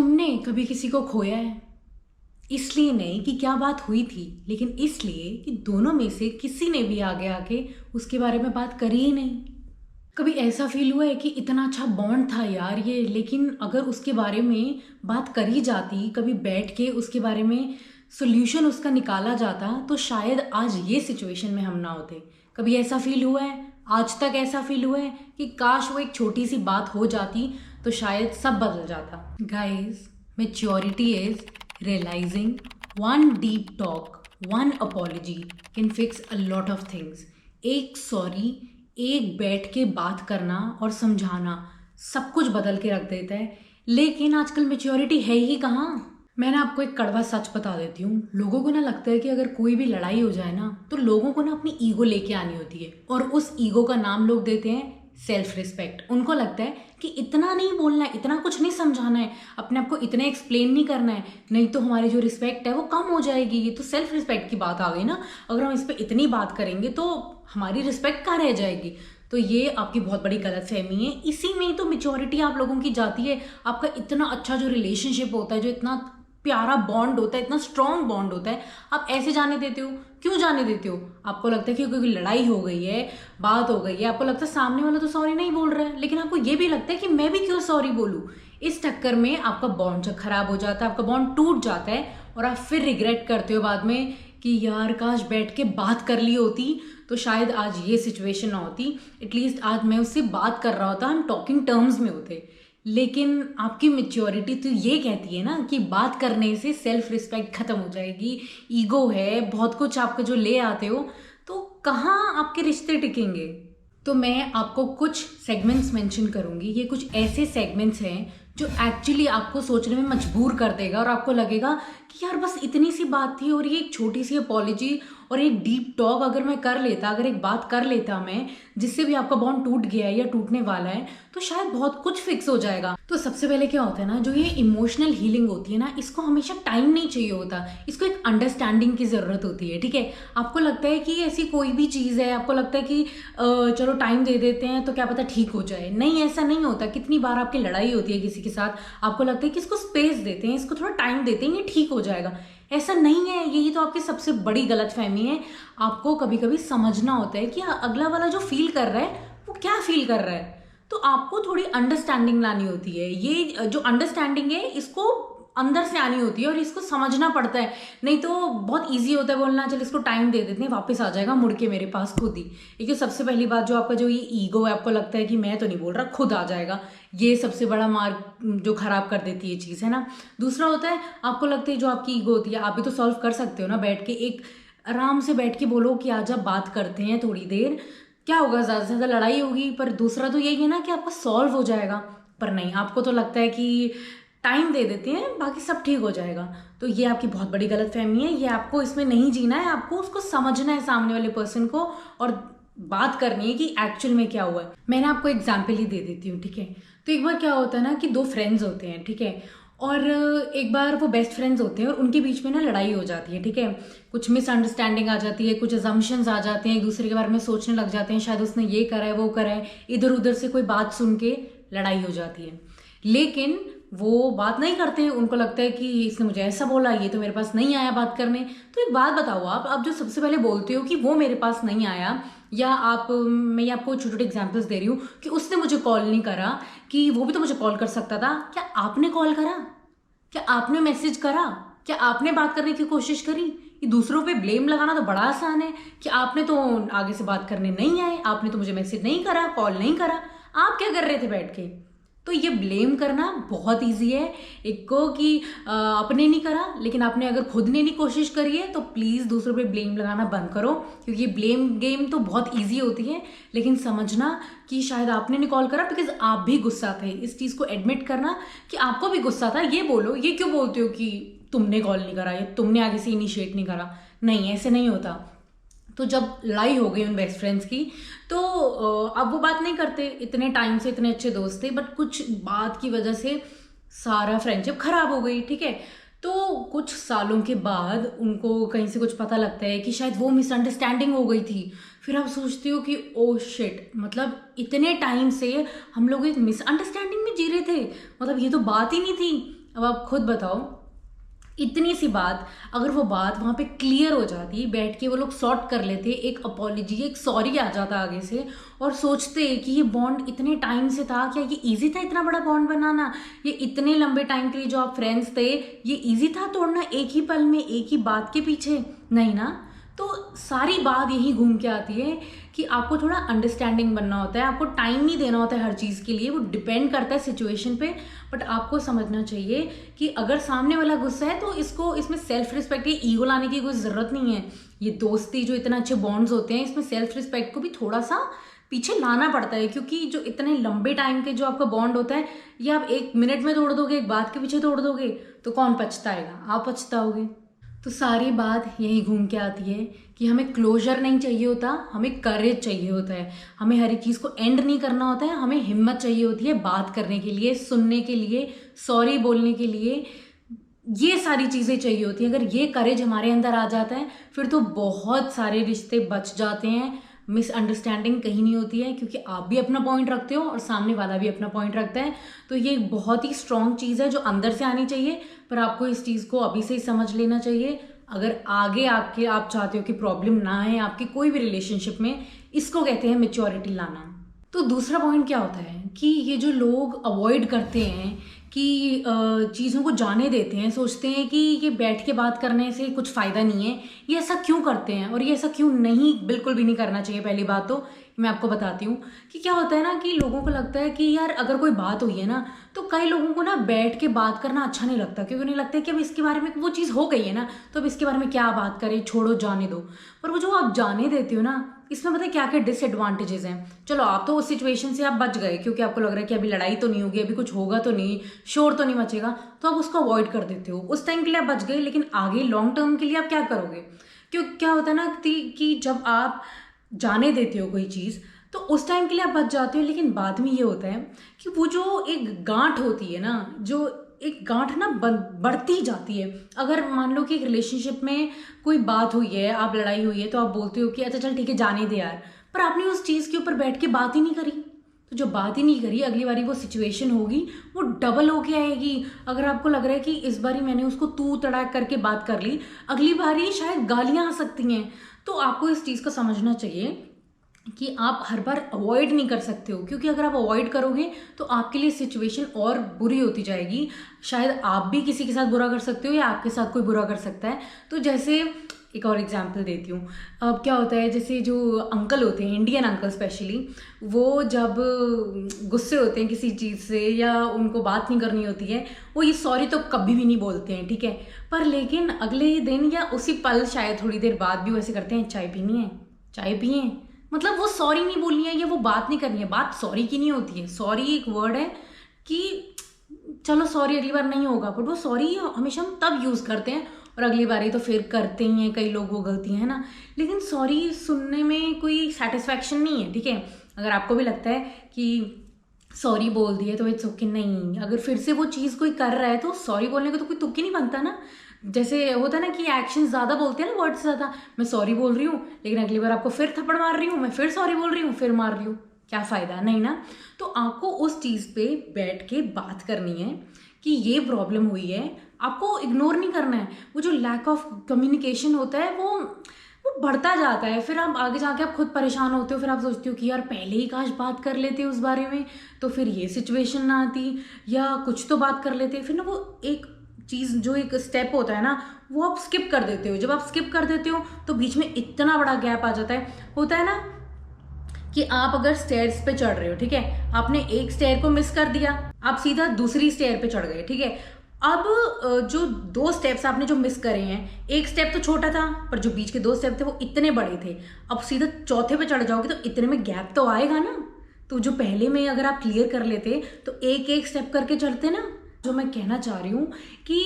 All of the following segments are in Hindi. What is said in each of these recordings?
तुमने कभी किसी को खोया है? इसलिए नहीं कि क्या बात हुई थी, लेकिन इसलिए कि दोनों में से किसी ने भी आगे आके उसके बारे में बात करी ही नहीं। कभी ऐसा फील हुआ है कि इतना अच्छा बॉन्ड था यार ये, लेकिन अगर उसके बारे में बात करी जाती, कभी बैठ के उसके बारे में सोल्यूशन उसका निकाला जाता, तो शायद आज ये सिचुएशन में हम ना होते। कभी ऐसा फील हुआ है? आज तक ऐसा फील हुआ है कि काश वो एक छोटी सी बात हो जाती तो शायद सब बदल जाता। Guys, maturity is realizing one deep talk, one apology can fix a lot of things. एक सॉरी, एक बैठ के बात करना और समझाना सब कुछ बदल के रख देता है। लेकिन आजकल मेच्योरिटी है ही कहाँ। मैं ना आपको एक कड़वा सच बता देती हूँ। लोगों को ना लगता है कि अगर कोई भी लड़ाई हो जाए ना, तो लोगों को ना अपनी ईगो लेके आनी होती है, और उस ईगो का नाम लोग देते हैं सेल्फ रिस्पेक्ट। उनको लगता है कि इतना नहीं बोलना है, इतना कुछ नहीं समझाना है, अपने आप को इतना एक्सप्लेन नहीं करना है, नहीं तो हमारी जो रिस्पेक्ट है वो कम हो जाएगी। ये तो सेल्फ रिस्पेक्ट की बात आ गई ना, अगर हम इस पर इतनी बात करेंगे तो हमारी रिस्पेक्ट कहाँ रह जाएगी। तो ये आपकी बहुत बड़ी गलतफहमी है। इसी में ही तो मेच्योरिटी आप लोगों की जाती है। आपका इतना अच्छा जो रिलेशनशिप होता है, जो इतना प्यारा बॉन्ड होता है, इतना स्ट्रॉन्ग बॉन्ड होता है, आप ऐसे जाने देते हो। क्यों जाने देते हो? आपको लगता है कि कोई लड़ाई हो गई है, बात हो गई है, आपको लगता है सामने वाला तो सॉरी नहीं बोल रहा है, लेकिन आपको ये भी लगता है कि मैं भी क्यों सॉरी बोलूं। इस चक्कर में आपका बॉन्ड खराब हो जाता है, आपका बॉन्ड टूट जाता है, और आप फिर रिग्रेट करते हो बाद में कि यार काश बैठ के बात कर ली होती तो शायद आज ये सिचुएशन ना होती। एटलीस्ट आज मैं उससे बात कर रहा होता, हम टॉकिंग टर्म्स में होते। लेकिन आपकी मेच्योरिटी तो ये कहती है ना कि बात करने से सेल्फ रिस्पेक्ट खत्म हो जाएगी, ईगो है, बहुत कुछ आपको जो ले आते हो, तो कहाँ आपके रिश्ते टिकेंगे। तो मैं आपको कुछ सेगमेंट्स मेंशन करूंगी। ये कुछ ऐसे सेगमेंट्स हैं जो एक्चुअली आपको सोचने में मजबूर कर देगा, और आपको लगेगा कि यार बस इतनी सी बात थी, और ये एक छोटी सी अपॉलॉजी और एक डीप टॉक अगर मैं कर लेता, अगर एक बात कर लेता मैं, जिससे भी आपका बॉन्ड टूट गया है या टूटने वाला है, तो शायद बहुत कुछ फिक्स हो जाएगा। तो सबसे पहले क्या होता है ना, जो ये इमोशनल हीलिंग होती है ना, इसको हमेशा टाइम नहीं चाहिए होता, इसको एक अंडरस्टैंडिंग की ज़रूरत होती है। ठीक है, आपको लगता है कि ऐसी कोई भी चीज़ है, आपको लगता है कि चलो टाइम दे देते हैं तो क्या पता ठीक हो जाए। नहीं, ऐसा नहीं होता। कितनी बार आपकी लड़ाई होती है किसी के साथ, आपको लगता है कि इसको स्पेस देते हैं, इसको थोड़ा टाइम देते हैं, ये ठीक हो जाएगा। ऐसा नहीं है। यही तो आपकी सबसे बड़ी गलतफहमी है। आपको कभी कभी समझना होता है कि अगला वाला जो फील कर रहा है वो क्या फील कर रहा है, तो आपको थोड़ी अंडरस्टैंडिंग लानी होती है। ये जो अंडरस्टैंडिंग है, इसको अंदर से आनी होती है और इसको समझना पड़ता है। नहीं तो बहुत इजी होता है बोलना, चल इसको टाइम दे देते हैं, वापस आ जाएगा मुड़ के मेरे पास खुद ही। एक तो सबसे पहली बात, जो आपका जो ये ईगो है, आपको लगता है कि मैं तो नहीं बोल रहा, खुद आ जाएगा, ये सबसे बड़ा मार्क जो खराब कर देती है चीज़, है ना। दूसरा होता है, आपको लगता है जो आपकी ईगो होती है, आप भी तो सॉल्व कर सकते हो ना बैठ के। एक आराम से बैठ के बोलो कि आज आप बात करते हैं थोड़ी देर, क्या होगा, ज़्यादा से ज़्यादा लड़ाई होगी, पर दूसरा तो यही है ना कि आपका सॉल्व हो जाएगा। पर नहीं, आपको तो लगता है कि टाइम दे देते हैं, बाकी सब ठीक हो जाएगा। तो ये आपकी बहुत बड़ी गलतफहमी है। ये आपको इसमें नहीं जीना है, आपको उसको समझना है सामने वाले पर्सन को, और बात करनी है कि एक्चुअल में क्या हुआ है। मैंने आपको एग्जाम्पल ही दे देती हूँ, ठीक है। तो एक बार क्या होता है ना कि दो फ्रेंड्स होते हैं, ठीक है, और एक बार वो बेस्ट फ्रेंड्स होते हैं और उनके बीच में ना लड़ाई हो जाती है, ठीक है। कुछ मिसअंडरस्टैंडिंग आ जाती है, कुछ अजम्पशंस आ जाते हैं, एक दूसरे के बारे में सोचने लग जाते हैं, शायद उसने ये करा है, वो करा है, इधर उधर से कोई बात सुन के लड़ाई हो जाती है। लेकिन वो बात नहीं करते, उनको लगता है कि इसने मुझे ऐसा बोला, ये तो मेरे पास नहीं आया बात करने। तो एक बात बताओ, आप जो सबसे पहले बोलते हो कि वो मेरे पास नहीं आया, या मैं आपको छोटे छोटे एग्जांपल्स दे रही हूँ कि उसने मुझे कॉल नहीं करा, कि वो भी तो मुझे कॉल कर सकता था। क्या आपने कॉल करा? क्या आपने मैसेज करा? क्या आपने बात करने की कोशिश करी? ये दूसरों पे ब्लेम लगाना तो बड़ा आसान है कि आपने तो आगे से बात करने नहीं आए, आपने तो मुझे मैसेज नहीं करा, कॉल नहीं करा, आप क्या कर रहे थे बैठ के। तो ये ब्लेम करना बहुत इजी है। एक को कि अपने नहीं करा, लेकिन आपने अगर खुद ने नहीं कोशिश करी है तो प्लीज़ दूसरों पे ब्लेम लगाना बंद करो, क्योंकि ये ब्लेम गेम तो बहुत इजी होती है। लेकिन समझना कि शायद आपने नहीं कॉल करा बिकॉज आप भी गुस्सा थे। इस चीज़ को एडमिट करना कि आपको भी गुस्सा था। ये बोलो, ये क्यों बोलते हो कि तुमने कॉल नहीं करा या तुमने आगे से इनिशिएट नहीं करा। नहीं, ऐसे नहीं होता। तो जब लड़ाई हो गई उन बेस्ट फ्रेंड्स की, तो अब वो बात नहीं करते, इतने टाइम से इतने अच्छे दोस्त थे, बट कुछ बात की वजह से सारा फ्रेंडशिप खराब हो गई, ठीक है। तो कुछ सालों के बाद उनको कहीं से कुछ पता लगता है कि शायद वो मिसअंडरस्टैंडिंग हो गई थी। फिर आप सोचते हो कि ओ शिट, मतलब इतने टाइम से हम लोग एक मिसअंडरस्टैंडिंग में जी रहे थे, मतलब ये तो बात ही नहीं थी। अब आप खुद बताओ, इतनी सी बात, अगर वो बात वहाँ पे क्लियर हो जाती, बैठ के वो लोग सॉर्ट कर लेते, एक अपॉलॉजी, एक सॉरी आ जाता आगे से, और सोचते कि ये बॉन्ड इतने टाइम से था, क्या ये इजी था इतना बड़ा बॉन्ड बनाना? ये इतने लंबे टाइम के लिए जो आप फ्रेंड्स थे, ये इजी था तोड़ना एक ही पल में, एक ही बात के पीछे? नहीं ना। तो सारी बात यही घूम के आती है कि आपको थोड़ा अंडरस्टैंडिंग बनना होता है, आपको टाइम नहीं देना होता है हर चीज़ के लिए, वो डिपेंड करता है सिचुएशन पे। बट आपको समझना चाहिए कि अगर सामने वाला गुस्सा है तो इसमें सेल्फ रिस्पेक्ट या ईगो लाने की कोई ज़रूरत नहीं है। ये दोस्ती जो इतना अच्छे बॉन्ड्स होते हैं, इसमें सेल्फ रिस्पेक्ट को भी थोड़ा सा पीछे लाना पड़ता है, क्योंकि जो इतने लंबे टाइम के जो आपका बॉन्ड होता है, ये आप 1 मिनट में तोड़ दोगे, एक बात के पीछे तोड़ दोगे, तो कौन पछताएगा? आप पछताओगे। तो सारी बात यही घूम के आती है कि हमें क्लोजर नहीं चाहिए होता, हमें करेज चाहिए होता है। हमें हर एक चीज़ को एंड नहीं करना होता है, हमें हिम्मत चाहिए होती है बात करने के लिए, सुनने के लिए, सॉरी बोलने के लिए। ये सारी चीज़ें चाहिए होती हैं। अगर ये करेज हमारे अंदर आ जाता है, फिर तो बहुत सारे रिश्ते बच जाते हैं, मिसअंडरस्टैंडिंग कहीं नहीं होती है, क्योंकि आप भी अपना पॉइंट रखते हो और सामने वाला भी अपना पॉइंट रखता है। तो ये एक बहुत ही स्ट्रॉन्ग चीज़ है जो अंदर से आनी चाहिए, पर आपको इस चीज़ को अभी से ही समझ लेना चाहिए अगर आगे आप चाहते हो कि प्रॉब्लम ना आए आपकी कोई भी रिलेशनशिप में। इसको कहते हैं मैच्योरिटी लाना। तो दूसरा पॉइंट क्या होता है कि ये जो लोग अवॉइड करते हैं कि चीज़ों को जाने देते हैं, सोचते हैं कि ये बैठ के बात करने से कुछ फ़ायदा नहीं है, ये ऐसा क्यों करते हैं और ये ऐसा क्यों नहीं, बिल्कुल भी नहीं करना चाहिए। पहली बात तो मैं आपको बताती हूँ कि क्या होता है ना कि लोगों को लगता है कि यार अगर कोई बात हुई है ना, तो कई लोगों को ना बैठ के बात करना अच्छा नहीं लगता, क्योंकि उन्हें लगता है कि अब इसके बारे में वो चीज़ हो गई है ना, तो अब इसके बारे में क्या बात करें, छोड़ो, जाने दो। पर वो जो आप जाने देते हो ना, इसमें पता है क्या क्या डिसएडवांटेजेस हैं। चलो आप तो उस सिचुएशन से आप बच गए, क्योंकि आपको लग रहा है कि अभी लड़ाई तो नहीं होगी, अभी कुछ होगा तो नहीं, शोर तो नहीं मचेगा, तो आप उसको अवॉइड कर देते हो। उस टाइम के लिए आप बच गए, लेकिन आगे लॉन्ग टर्म के लिए आप क्या करोगे? क्यों क्या होता है ना कि जब आप जाने देते हो कोई चीज़, तो उस टाइम के लिए आप बच जाते हो, लेकिन बाद में ये होता है कि वो जो एक गांठ होती है ना, जो एक गांठ ना बढ़ती जाती है। अगर मान लो कि एक रिलेशनशिप में कोई बात हुई है, आप लड़ाई हुई है, तो आप बोलते हो कि अच्छा चल ठीक है जाने दे यार, पर आपने उस चीज़ के ऊपर बैठ के बात ही नहीं करी। तो जो बात ही नहीं करी, अगली बारी वो सिचुएशन होगी वो डबल होके आएगी। अगर आपको लग रहा है कि इस बारी मैंने उसको तू तड़ाक करके बात कर ली, अगली बारी शायद गालियाँ आ सकती हैं। तो आपको इस चीज़ को समझना चाहिए कि आप हर बार अवॉइड नहीं कर सकते हो, क्योंकि अगर आप अवॉइड करोगे तो आपके लिए सिचुएशन और बुरी होती जाएगी। शायद आप भी किसी के साथ बुरा कर सकते हो या आपके साथ कोई बुरा कर सकता है। तो जैसे एक और एग्जांपल देती हूँ। अब क्या होता है, जैसे जो अंकल होते हैं, इंडियन अंकल स्पेशली, वो जब गुस्से होते हैं किसी चीज़ से या उनको बात नहीं करनी होती है, वो ये सॉरी तो कभी भी नहीं बोलते हैं, ठीक है। पर लेकिन अगले ही दिन या उसी पल, शायद थोड़ी देर बाद भी वैसे करते हैं, चाय पीनी है, चाय पिए। मतलब वो सॉरी नहीं बोलनी है या वो बात नहीं करनी है। बात सॉरी की नहीं होती है। सॉरी एक वर्ड है कि चलो सॉरी अगली बार नहीं होगा, बट वो सॉरी हमेशा हम तब यूज़ करते हैं और अगली बारी तो फिर करते ही हैं कई लोग वो गलतियाँ, है ना। लेकिन सॉरी सुनने में कोई सेटिस्फैक्शन नहीं है, ठीक है। अगर आपको भी लगता है कि सॉरी बोल दिए तो इट्स ओके, नहीं, अगर फिर से वो चीज़ कोई कर रहा है तो सॉरी बोलने का तो कोई तुक ही नहीं बनता ना। जैसे होता है ना कि एक्शन ज़्यादा बोलते हैं ना वर्ड से ज़्यादा। मैं सॉरी बोल रही हूँ, लेकिन अगली बार आपको फिर थप्पड़ मार रही हूँ, मैं फिर सॉरी बोल रही हूँ, फिर मार रही हूँ, क्या फ़ायदा, नहीं ना। तो आपको उस चीज़ पे बैठ के बात करनी है कि ये प्रॉब्लम हुई है, आपको इग्नोर नहीं करना है। वो जो लैक ऑफ कम्युनिकेशन होता है वो बढ़ता जाता है, फिर आप आगे जाके आप खुद परेशान होते हो। फिर आप सोचते हो कि यार पहले ही काश बात कर लेते उस बारे में, तो फिर ये सिचुएशन ना आती, या कुछ तो बात कर लेते। फिर ना वो एक चीज़, जो एक स्टेप होता है ना, वो आप स्किप कर देते हो। जब आप स्किप कर देते हो तो बीच में इतना बड़ा गैप आ जाता है। होता है ना कि आप अगर स्टेयर्स पे चढ़ रहे हो, ठीक है, आपने एक स्टेयर को मिस कर दिया, आप सीधा दूसरी स्टेयर पे चढ़ गए, ठीक है। अब जो 2 स्टेप्स आपने जो मिस करे हैं, एक स्टेप तो छोटा था, पर जो बीच के 2 स्टेप थे वो इतने बड़े थे। अब सीधा चौथे पे चढ़ जाओगे तो इतने में गैप तो आएगा ना। तो जो पहले में अगर आप क्लियर कर लेते तो एक एक स्टेप करके चढ़ते ना। जो मैं कहना चाह रही हूँ कि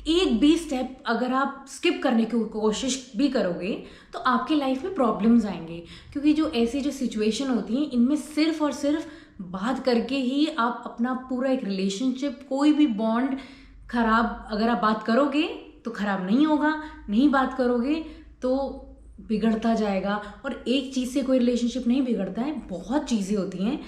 एक भी स्टेप अगर आप स्किप करने की कोशिश भी करोगे तो आपके लाइफ में प्रॉब्लम्स आएंगे, क्योंकि जो ऐसी जो सिचुएशन होती हैं, इनमें सिर्फ और सिर्फ बात करके ही आप अपना पूरा एक रिलेशनशिप, कोई भी बॉन्ड खराब, अगर आप बात करोगे तो खराब नहीं होगा, नहीं बात करोगे तो बिगड़ता जाएगा। और एक चीज़ से कोई रिलेशनशिप नहीं बिगड़ता है, बहुत चीज़ें होती हैं।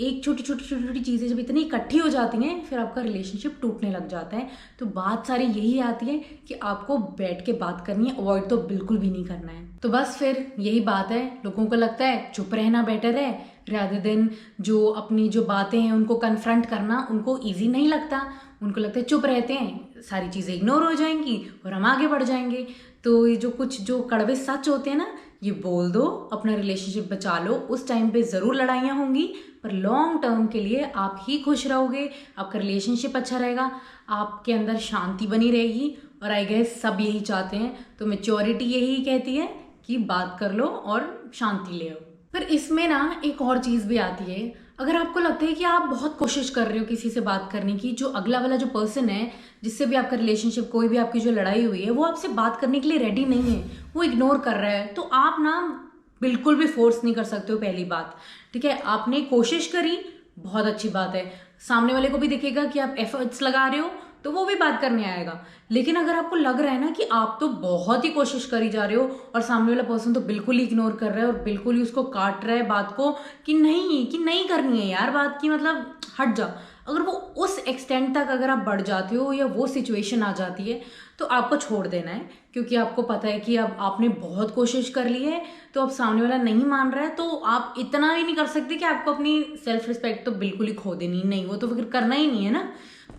एक छोटी छोटी छोटी छोटी चीज़ें जब इतनी इकट्ठी हो जाती हैं फिर आपका रिलेशनशिप टूटने लग जाता है। तो बात सारी यही आती है कि आपको बैठ के बात करनी है, अवॉइड तो बिल्कुल भी नहीं करना है। तो बस फिर यही बात है, लोगों को लगता है चुप रहना बेटर है रादर देन जो अपनी जो बातें हैं उनको कन्फ्रंट करना उनको ईजी नहीं लगता। उनको लगता है चुप रहते हैं सारी चीज़ें इग्नोर हो जाएंगी और हम आगे बढ़ जाएंगे। तो ये जो कुछ जो कड़वे सच होते हैं ना, ये बोल दो, अपना रिलेशनशिप बचा लो। उस टाइम पे ज़रूर लड़ाइयाँ होंगी पर लॉन्ग टर्म के लिए आप ही खुश रहोगे, आपका रिलेशनशिप अच्छा रहेगा, आपके अंदर शांति बनी रहेगी। और आई गेस सब यही चाहते हैं। तो मैच्योरिटी यही कहती है कि बात कर लो और शांति ले आओ। पर इसमें ना एक और चीज़ भी आती है, अगर आपको लगता है कि आप बहुत कोशिश कर रहे हो किसी से बात करने की, जो अगला वाला जो पर्सन है जिससे भी आपका रिलेशनशिप, कोई भी आपकी जो लड़ाई हुई है, वो आपसे बात करने के लिए रेडी नहीं है, वो इग्नोर कर रहा है, तो आप ना बिल्कुल भी फोर्स नहीं कर सकते हो। पहली बात, ठीक है, आपने कोशिश करी, बहुत अच्छी बात है, सामने वाले को भी दिखेगा कि आप एफर्ट्स लगा रहे हो तो वो भी बात करने आएगा। लेकिन अगर आपको लग रहा है ना कि आप तो बहुत ही कोशिश करी जा रहे हो और सामने वाला पर्सन तो बिल्कुल ही इग्नोर कर रहा है और बिल्कुल ही उसको काट रहा है बात को कि नहीं करनी है यार बात की, मतलब हट जा, अगर वो उस एक्सटेंट तक अगर आप बढ़ जाते हो या वो सिचुएशन आ जाती है तो आपको छोड़ देना है। क्योंकि आपको पता है कि अब आपने बहुत कोशिश कर ली है, तो अब सामने वाला नहीं मान रहा है, तो आप इतना भी नहीं कर सकते कि आपको अपनी सेल्फ रिस्पेक्ट तो बिल्कुल ही खो देनी, नहीं वो तो फिर करना ही नहीं है ना।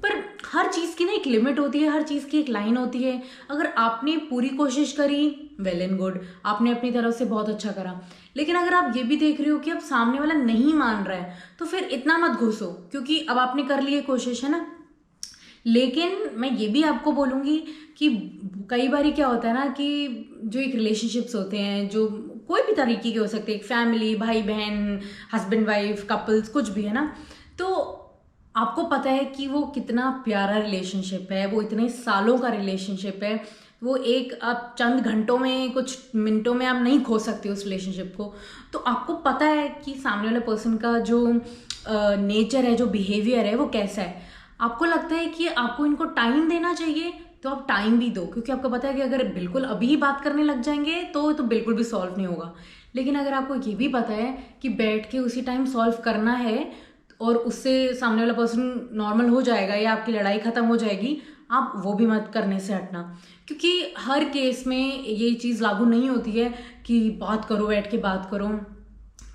पर हर चीज़ की ना एक लिमिट होती है, हर चीज़ की एक लाइन होती है। अगर आपने पूरी कोशिश करी, वेल एंड गुड, आपने अपनी तरफ से बहुत अच्छा करा। लेकिन अगर आप ये भी देख रहे हो कि अब सामने वाला नहीं मान रहा है, तो फिर इतना मत घुसो, क्योंकि अब आपने कर ली है कोशिश, है ना। लेकिन मैं ये भी आपको बोलूँगी कि कई बार क्या होता है ना कि जो एक रिलेशनशिप्स होते हैं, जो कोई भी तरीके के हो सकते हैं, एक फैमिली, भाई बहन, हस्बैंड वाइफ, कपल्स, कुछ भी है ना, तो आपको पता है कि वो कितना प्यारा रिलेशनशिप है, वो इतने सालों का रिलेशनशिप है, वो एक आप चंद घंटों में, कुछ मिनटों में आप नहीं खो सकते उस रिलेशनशिप को। तो आपको पता है कि सामने वाले पर्सन का जो नेचर है, जो बिहेवियर है, वो कैसा है। आपको लगता है कि आपको इनको टाइम देना चाहिए, तो आप टाइम भी दो, क्योंकि आपको पता है कि अगर बिल्कुल अभी ही बात करने लग जाएंगे तो बिल्कुल भी सॉल्व नहीं होगा। लेकिन अगर आपको ये भी पता है कि बैठ के उसी टाइम सॉल्व करना है और उससे सामने वाला पर्सन नॉर्मल हो जाएगा या आपकी लड़ाई ख़त्म हो जाएगी, आप वो भी मत करने से हटना। क्योंकि हर केस में ये चीज़ लागू नहीं होती है कि बात करो, बैठ के बात करो।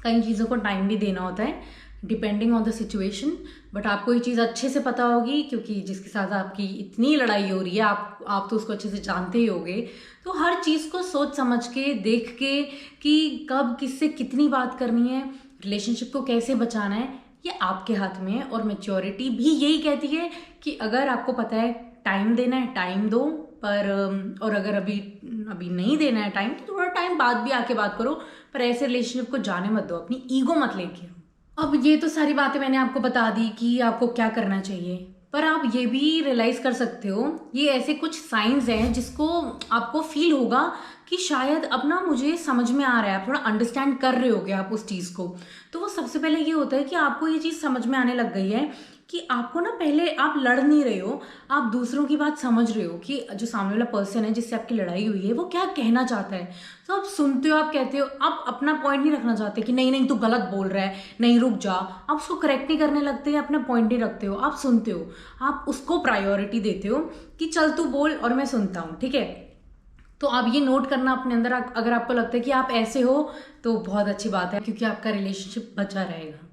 कई चीज़ों को टाइम भी देना होता है depending on the situation. But आपको ये चीज़ अच्छे से पता होगी, क्योंकि जिसके साथ आपकी इतनी लड़ाई हो रही है, आप तो उसको अच्छे से जानते ही होगे। तो हर चीज़ को सोच समझ के, देख के कि कब किससे कितनी बात करनी है, रिलेशनशिप को कैसे बचाना है, ये आपके हाथ में है। और मैच्योरिटी भी यही कहती है कि अगर आपको पता है टाइम देना है, टाइम दो, पर और अगर अभी नहीं देना है टाइम, तो थोड़ा टाइम बाद भी आके बात करो, पर ऐसे रिलेशनशिप को जाने मत दो, अपनी ईगो मत लेके। अब ये तो सारी बातें मैंने आपको बता दी कि आपको क्या करना चाहिए, पर आप ये भी रियलाइज़ कर सकते हो, ये ऐसे कुछ साइंस हैं जिसको आपको फील होगा कि शायद अब ना मुझे समझ में आ रहा है, आप थोड़ा अंडरस्टैंड कर रहे होगे आप उस चीज़ को। तो वो सबसे पहले ये होता है कि आपको ये चीज़ समझ में आने लग गई है कि आपको ना, पहले आप लड़ नहीं रहे हो, आप दूसरों की बात समझ रहे हो कि जो सामने वाला पर्सन है जिससे आपकी लड़ाई हुई है वो क्या कहना चाहता है। तो आप सुनते हो, आप कहते हो, आप अपना पॉइंट नहीं रखना चाहते कि नहीं तू गलत बोल रहा है, नहीं रुक जा, आप उसको करेक्ट नहीं करने लगते, अपना पॉइंट नहीं रखते हो, आप सुनते हो, आप उसको प्रायोरिटी देते हो कि चल तू बोल और मैं सुनता हूँ, ठीक है। तो आप ये नोट करना अपने अंदर, अगर आपको लगता है कि आप ऐसे हो तो बहुत अच्छी बात है, क्योंकि आपका रिलेशनशिप बचा रहेगा।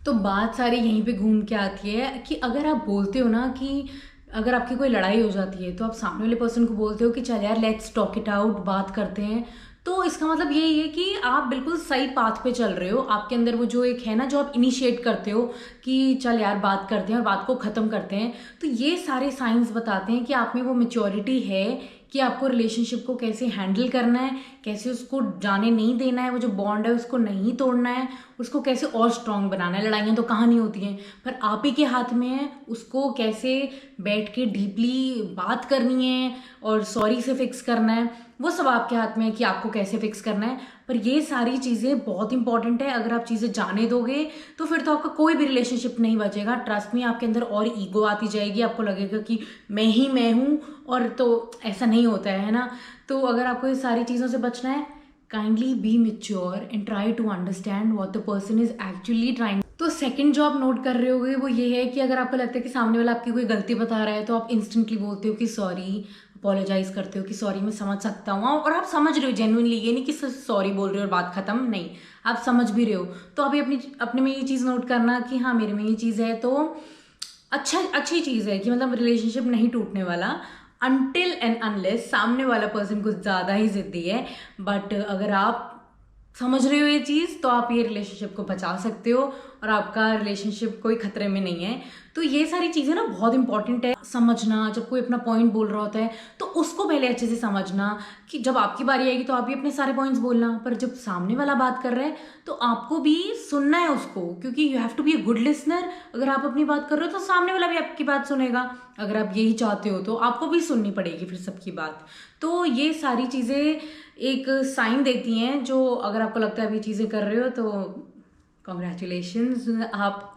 तो बात सारी यहीं पे घूम के आती है कि अगर आप बोलते हो ना कि अगर आपकी कोई लड़ाई हो जाती है तो आप सामने वाले पर्सन को बोलते हो कि चल यार लेट्स टॉक इट आउट, बात करते हैं, तो इसका मतलब यही है कि आप बिल्कुल सही पाथ पे चल रहे हो। आपके अंदर वो जो एक है ना, जो आप इनिशिएट करते हो कि चल यार बात करते हैं और बात को ख़त्म करते हैं, तो ये सारे साइंस बताते हैं कि आप में वो मैच्योरिटी है कि आपको रिलेशनशिप को कैसे हैंडल करना है, कैसे उसको जाने नहीं देना है, वो जो बॉन्ड है उसको नहीं तोड़ना है, उसको कैसे और स्ट्रॉन्ग बनाना है। लड़ाइयाँ तो कहाँ नहीं होती हैं, पर आप ही के हाथ में है उसको कैसे बैठ के डीपली बात करनी है और सॉरी से फिक्स करना है, वो सब आपके हाथ में है कि आपको कैसे फिक्स करना है। पर ये सारी चीज़ें बहुत इंपॉर्टेंट है, अगर आप चीज़ें जाने दोगे तो फिर तो आपका कोई भी रिलेशनशिप नहीं बचेगा। ट्रस्ट में आपके अंदर और ईगो आती जाएगी, आपको लगेगा कि मैं हूँ, और तो ऐसा नहीं होता है ना। तो अगर आपको ये सारी चीज़ों से बचना है, kindly be mature and try to understand what the person is actually trying. तो सेकंड जो आप नोट कर रहे होगे वो ये है कि अगर आपको लगता है कि सामने वाला आपकी कोई गलती बता रहा है तो आप इंस्टेंटली बोलते हो कि सॉरी, अपोलोजाइज करते हो कि सॉरी मैं समझ सकता हूँ, और आप समझ रहे हो जेन्युइनली, ये नहीं कि सिर्फ सॉरी बोल रहे हो और बात खत्म, नहीं, आप समझ भी रहे हो। तो अभी अपने में ये चीज़ नोट करना कि हाँ मेरे में ये चीज़ है, तो अच्छी चीज़ है कि मतलब रिलेशनशिप नहीं टूटने वाला अनटिल एंड अनलेस सामने वाला पर्सन कुछ ज़्यादा ही ज़िद्दी है। बट अगर आप समझ रहे हो ये चीज़ तो आप ये रिलेशनशिप को बचा सकते हो और आपका रिलेशनशिप कोई खतरे में नहीं है। तो ये सारी चीज़ें ना बहुत इंपॉर्टेंट है समझना। जब कोई अपना पॉइंट बोल रहा होता है तो उसको पहले अच्छे से समझना कि जब आपकी बारी आएगी तो आप भी अपने सारे पॉइंट्स बोलना, पर जब सामने वाला बात कर रहा है तो आपको भी सुनना है उसको, क्योंकि you have to be a good listener. अगर आप अपनी बात कर रहे हो तो सामने वाला भी आपकी बात सुनेगा। अगर आप यही चाहते हो तो आपको भी सुननी पड़ेगी फिर सबकी बात। तो ये सारी चीज़ें एक साइन देती हैं, जो अगर आपको लगता है आप ये चीज़ें कर रहे हो तो कॉन्ग्रेचुलेशंस, आप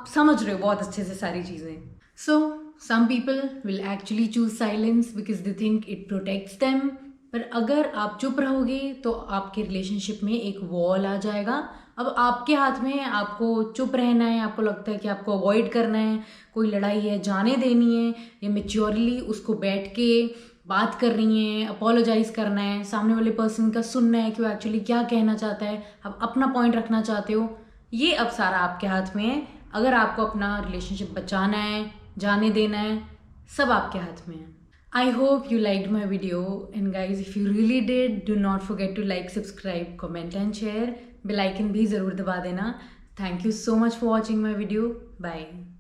समझ रहे हो बहुत अच्छे से सारी चीज़ें। So some people will actually choose silence because they think it protects them. पर अगर आप चुप रहोगे तो आपके रिलेशनशिप में एक वॉल आ जाएगा। अब आपके हाथ में है, आपको चुप रहना है, आपको लगता है कि आपको अवॉइड करना है, कोई लड़ाई है जाने देनी है, या मेच्योरली उसको बैठ के बात करनी है, अपोलोजाइज करना है, सामने वाले पर्सन का सुनना है कि वो एक्चुअली क्या कहना चाहता है, आप अपना पॉइंट रखना चाहते हो, ये अब सारा आपके हाथ में है। अगर आपको अपना रिलेशनशिप बचाना है, जाने देना है, सब आपके हाथ में है। I hope you liked my video, and guys if you really did, do not forget to like, subscribe, comment and share. Bell icon भी ज़रूर दबा देना। Thank you so much for watching my video. Bye.